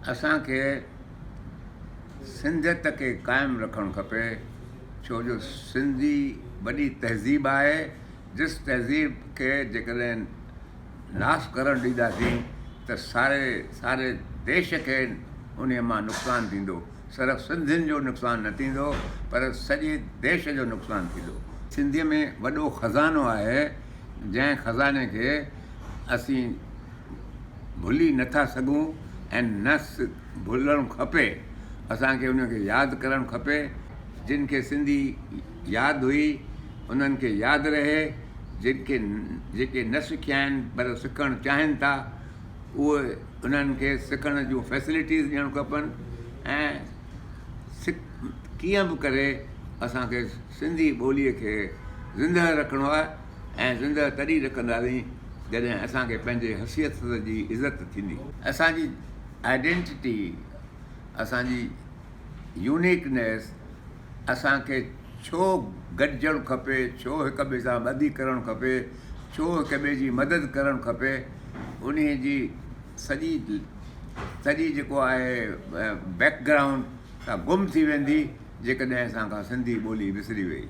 असांखे सिंधियत खे क़ाइमु रखणु खपे, छो जो सिंधी वॾी तहज़ीब आहे। जिस तहज़ीब खे जेकॾहिं नास करणु ॾींदासीं त सारे देश खे उन मां नुक़सानु थींदो। सिर्फ़ु सिंधियुनि जो नुक़सानु न थींदो पर सॼे देश जो नुक़सानु थींदो। सिंधीअ में वॾो ख़ज़ानो आहे, जंहिं ख़ज़ाने खे असीं भुली नथा सघूं ऐं न भुलणु खपे। असांखे उनखे यादि करणु खपे। जिन खे सिंधी यादि हुई उन्हनि खे यादि रहे। जेके न सिखिया आहिनि पर सिखणु चाहिनि था, उहे उन्हनि खे सिखण जूं फैसिलिटीज़ ॾियणु खपनि। ऐं कीअं बि करे असांखे सिंधी ॿोलीअ खे ज़िंदह रखिणो आहे ऐं ज़िंदह तॾहिं रखंदासीं जॾहिं असांखे पंहिंजे हैसियत जी इज़त थींदी। असांजी आइडेंटिटी, असांजी यूनिकनेस असांखे छो गॾिजणु खपे, छो हिक ॿिए सां ॿधी करणु खपे, छो हिक ॿिए जी मदद करणु खपे, उन जी सॼी जेको आहे बैकग्राउंड सां गुम थी वेंदी जेकॾहिं असांखां सिंधी ॿोली विसरी वई।